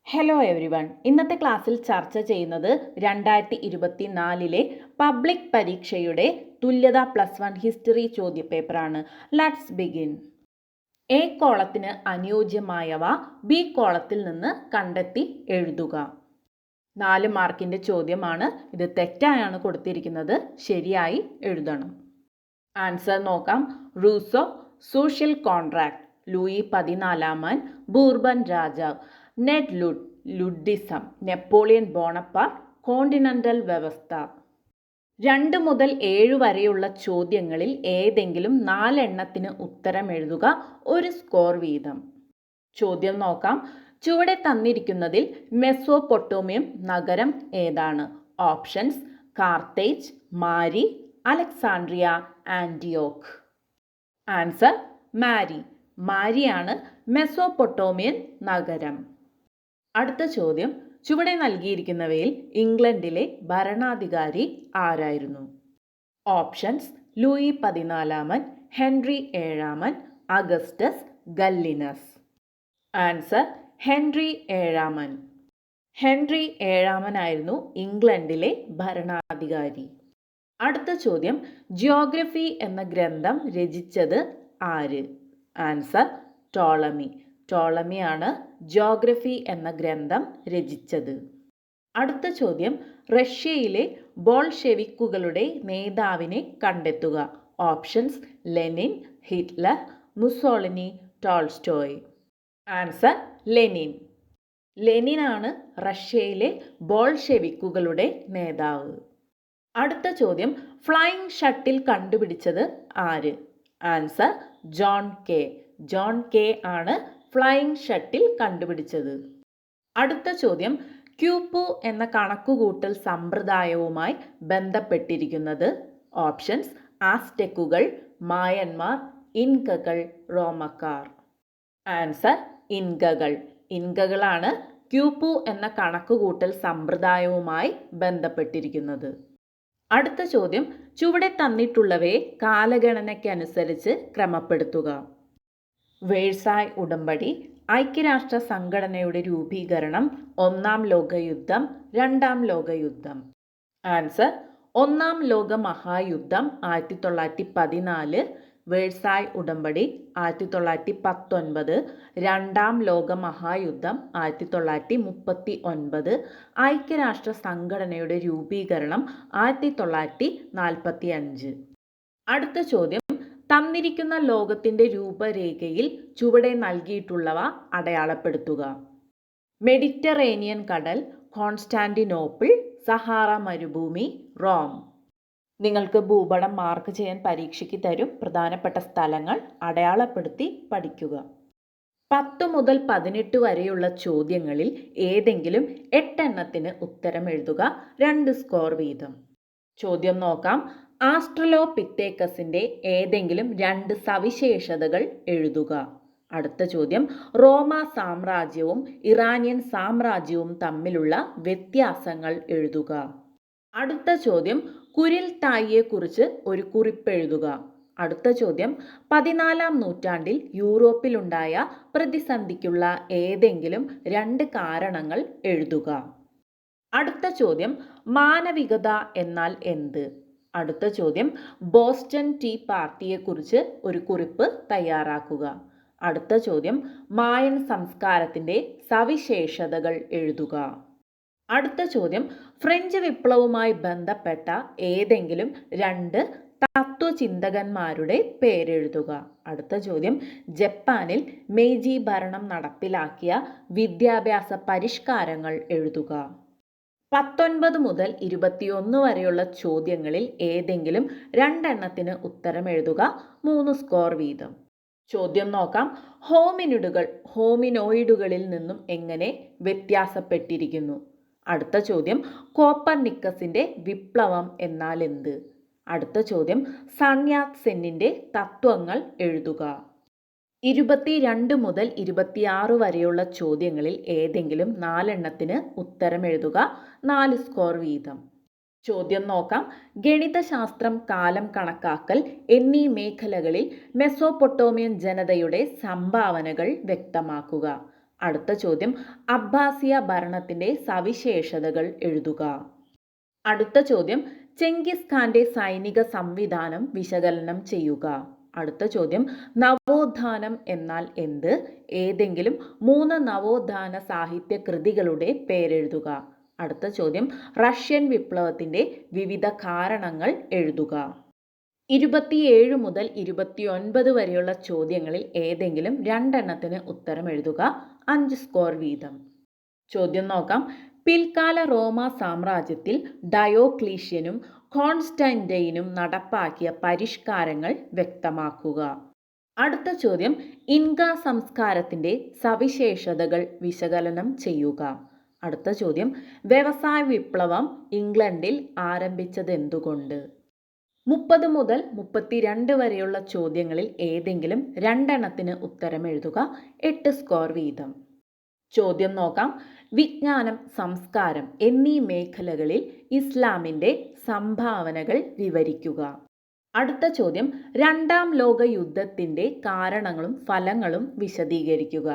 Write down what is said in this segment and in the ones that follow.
Hello every one. ഇന്നത്തെ ക്ലാസ്സിൽ ചർച്ച ചെയ്യുന്നത് 2024 പബ്ലിക് പരീക്ഷയുടെ തുല്യത +1 ഹിസ്റ്ററി ചോദ്യപേപ്പറാണ്. Let's begin. എ കോളത്തിന് അനുയോജ്യമായവ ബി കോളത്തിൽ നിന്ന് കണ്ടെത്തി എഴുതുക. 4 മാർക്കിൻ്റെ ചോദ്യമാണ്. ഇത് തെറ്റായാണ് കൊടുത്തിരിക്കുന്നത്, ശരിയായി എഴുതണം. ആൻസർ നോക്കാം. Rousseau, social contract, Louis 14 Bourbon രാജാവ്, Ned Ludd, Luddism, Napoleon Bonaparte, continental വ്യവസ്ഥ. 2 മുതൽ 7 വരെയുള്ള ചോദ്യങ്ങളിൽ ഏതെങ്കിലും 4 എണ്ണത്തിന് ഉത്തരം എഴുതുക. ഒരു സ്കോർ വീതം. ചോദ്യം നോക്കാം. ചുവടെ തന്നിരിക്കുന്നതിൽ മെസോപ്പൊട്ടേമിയം നഗരം ഏതാണ്? ഓപ്ഷൻസ്: കാർത്തേജ്, മാരി, അലക്സാൻഡ്രിയ, ആന്റിയോക്ക്. Answer: Mari. മാരിയാണ് മെസോപ്പൊട്ടേമിയൻ നഗരം. അടുത്ത ചോദ്യം. ചുവടെ നൽകിയിരിക്കുന്നവയിൽ ഇംഗ്ലണ്ടിലെ ഭരണാധികാരി ആരായിരുന്നു? Options: Louis 14, Henry 7, Augustus, Gallienus. Answer: Henry 7. Henry 7 ആയിരുന്നു ഇംഗ്ലണ്ടിലെ ഭരണാധികാരി. അടുത്ത ചോദ്യം. ജിയോഗ്രഫി എന്ന ഗ്രന്ഥം രചിച്ചത് ആര്? Answer: Ptolemy. ടോളമിയാണ് ജിയോഗ്രഫി എന്ന ഗ്രന്ഥം രചിച്ചത്. അടുത്ത ചോദ്യം. റഷ്യയിലെ ബോൾഷെവിക്കുകളുടെ നേതാവിനെ കണ്ടെത്തുക. Options: Lenin, Hitler, Mussolini, Tolstoy. Answer: Lenin. ലെനിനാണ് റഷ്യയിലെ ബോൾഷെവിക്കുകളുടെ നേതാവ്. അടുത്ത ചോദ്യം. ഫ്ലൈയിങ് ഷട്ടിൽ കണ്ടുപിടിച്ചത് ആര്? Answer: John Kay. John Kay ആണ് ഫ്ലൈയിങ് ഷട്ടിൽ കണ്ടുപിടിച്ചത്. അടുത്ത ചോദ്യം. ക്യൂപ്പു എന്ന കണക്കുകൂട്ടൽ സമ്പ്രദായവുമായി ബന്ധപ്പെട്ടിരിക്കുന്നത്? ഓപ്ഷൻസ്: ആസ്ടെക്കുകൾ, മായന്മാർ, ഇൻകകൾ, റോമക്കാർ. ആൻസർ: ഇൻകകൾ. ഇൻകകളാണ് ക്യൂപ്പു എന്ന കണക്കുകൂട്ടൽ സമ്പ്രദായവുമായി ബന്ധപ്പെട്ടിരിക്കുന്നത്. അടുത്ത ചോദ്യം. ചുവടെ തന്നിട്ടുള്ളവയെ കാലഗണനയ്ക്കനുസരിച്ച് ക്രമപ്പെടുത്തുക. വേഴ്സായ് ഉടമ്പടി, ഐക്യരാഷ്ട്ര സംഘടനയുടെ രൂപീകരണം, 1-ാം ലോകയുദ്ധം, 2-ാം ലോകയുദ്ധം. ആൻസർ: 1-ാം ലോക മഹായുദ്ധം 1914, വേഴ്സായ് ഉടമ്പടി 1919, 2-ാം ലോക മഹായുദ്ധം 1939, ഐക്യരാഷ്ട്ര സംഘടനയുടെ രൂപീകരണം 1945. അടുത്ത ചോദ്യം. തന്നിരിക്കുന്ന ലോകത്തിൻ്റെ രൂപരേഖയിൽ ചുവടെ നൽകിയിട്ടുള്ളവ അടയാളപ്പെടുത്തുക. മെഡിറ്ററേനിയൻ കടൽ, കോൺസ്റ്റാന്റിനോപ്പിൾ, സഹാറ മരുഭൂമി, റോം. നിങ്ങൾക്ക് ഭൂപടം മാർക്ക് ചെയ്യാൻ പരീക്ഷയ്ക്ക് തരും. പ്രധാനപ്പെട്ട സ്ഥലങ്ങൾ അടയാളപ്പെടുത്തി പഠിക്കുക. 10 മുതൽ 18 വരെയുള്ള ചോദ്യങ്ങളിൽ ഏതെങ്കിലും 8 എണ്ണത്തിന് ഉത്തരം എഴുതുക. 2 സ്കോർ വീതം. ചോദ്യം നോക്കാം. ആസ്ട്രലോപിറ്റേക്കസിന്റെ ഏതെങ്കിലും 2 സവിശേഷതകൾ എഴുതുക. അടുത്ത ചോദ്യം. റോമ സാമ്രാജ്യവും ഇറാനിയൻ സാമ്രാജ്യവും തമ്മിലുള്ള വ്യത്യാസങ്ങൾ എഴുതുക. അടുത്ത ചോദ്യം. കുരിൽത്തായിയെക്കുറിച്ച് ഒരു കുറിപ്പ് എഴുതുക. അടുത്ത ചോദ്യം. 14-ാം നൂറ്റാണ്ടിൽ യൂറോപ്പിലുണ്ടായ പ്രതിസന്ധിക്കുള്ള ഏതെങ്കിലും 2 കാരണങ്ങൾ എഴുതുക. അടുത്ത ചോദ്യം. മാനവികത എന്നാൽ എന്ത്? അടുത്ത ചോദ്യം. ബോസ്റ്റൺ ടീ പാർട്ടിയെക്കുറിച്ച് ഒരു കുറിപ്പ് തയ്യാറാക്കുക. അടുത്ത ചോദ്യം. മായൻ സംസ്കാരത്തിൻ്റെ സവിശേഷതകൾ എഴുതുക. അടുത്ത ചോദ്യം. ഫ്രഞ്ച് വിപ്ലവവുമായി ബന്ധപ്പെട്ട ഏതെങ്കിലും 2 തത്വചിന്തകന്മാരുടെ പേരെഴുതുക. അടുത്ത ചോദ്യം. ജപ്പാനിൽ മെയ്ജി ഭരണം നടപ്പിലാക്കിയ വിദ്യാഭ്യാസ പരിഷ്കാരങ്ങൾ എഴുതുക. 19 മുതൽ 21 വരെയുള്ള ചോദ്യങ്ങളിൽ ഏതെങ്കിലും 2 എണ്ണത്തിന് ഉത്തരം എഴുതുക. 3 സ്കോർ വീതം. ചോദ്യം നോക്കാം. ഹോമിനോയിഡുകളിൽ നിന്നും എങ്ങനെ വ്യത്യാസപ്പെട്ടിരിക്കുന്നു? അടുത്ത ചോദ്യം. കോപ്പർനിക്കസിന്റെ വിപ്ലവം എന്നാൽ എന്ത്? അടുത്ത ചോദ്യം. സൺയാത് സെന്നിന്റെ തത്വങ്ങൾ എഴുതുക. 22 മുതൽ 26 വരെയുള്ള ചോദ്യങ്ങളിൽ ഏതെങ്കിലും 4 എണ്ണത്തിന് ഉത്തരം എഴുതുക. 4 സ്കോർ വീതം. ചോദ്യം നോക്കാം. ഗണിതശാസ്ത്രം, കാലം കണക്കാക്കൽ എന്നീ മേഖലകളിൽ മെസോപ്പൊട്ടേമിയൻ ജനതയുടെ സംഭാവനകൾ വ്യക്തമാക്കുക. അടുത്ത ചോദ്യം അബ്ബാസിയ ഭരണത്തിൻ്റെ സവിശേഷതകൾ എഴുതുക. അടുത്ത ചോദ്യം ചെങ്കിസ് ഖാന്റെ സൈനിക സംവിധാനം വിശകലനം ചെയ്യുക. അടുത്ത ചോദ്യം നവോത്ഥാനം എന്നാൽ എന്ത്? ഏതെങ്കിലും 3 നവോത്ഥാന സാഹിത്യ കൃതികളുടെ പേരെഴുതുക. അടുത്ത ചോദ്യം റഷ്യൻ വിപ്ലവത്തിൻ്റെ വിവിധ കാരണങ്ങൾ എഴുതുക. 27 മുതൽ 29 വരെയുള്ള ചോദ്യങ്ങളിൽ ഏതെങ്കിലും 2 എണ്ണത്തിന് ഉത്തരം എഴുതുക. 5 സ്കോർ വീതം. ചോദ്യം നോക്കാം. പിൽക്കാല റോമ സാമ്രാജ്യത്തിൽ ഡയോക്ലീഷ്യനും കോൺസ്റ്റന്റൈനും നടപ്പാക്കിയ പരിഷ്കാരങ്ങൾ വ്യക്തമാക്കുക. അടുത്ത ചോദ്യം ഇൻക സംസ്കാരത്തിൻ്റെ സവിശേഷതകൾ വിശകലനം ചെയ്യുക. അടുത്ത ചോദ്യം വ്യവസായ വിപ്ലവം ഇംഗ്ലണ്ടിൽ ആരംഭിച്ചതെന്തുകൊണ്ട്? 30 മുതൽ 32 വരെയുള്ള ചോദ്യങ്ങളിൽ ഏതെങ്കിലും 2 എണ്ണത്തിന് ഉത്തരം എഴുതുക. 8 സ്കോർ വീതം. ചോദ്യം നോക്കാം. വിജ്ഞാനം, സംസ്കാരം എന്നീ മേഖലകളിൽ ഇസ്ലാമിൻ്റെ സംഭാവനകൾ വിവരിക്കുക. അടുത്ത ചോദ്യം 2ാം ലോക യുദ്ധത്തിൻ്റെ കാരണങ്ങളും ഫലങ്ങളും വിശദീകരിക്കുക.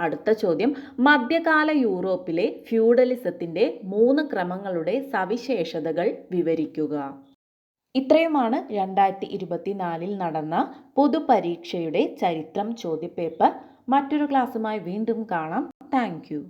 അടുത്ത ചോദ്യം മധ്യകാല യൂറോപ്പിലെ ഫ്യൂഡലിസത്തിൻ്റെ 3 ക്രമങ്ങളുടെ സവിശേഷതകൾ വിവരിക്കുക. ഇത്രയുമാണ് 2024 നടന്ന പൊതുപരീക്ഷയുടെ ചരിത്രം ചോദ്യപേപ്പർ. മറ്റൊരു ക്ലാസ്സുമായി വീണ്ടും കാണാം. Thank you.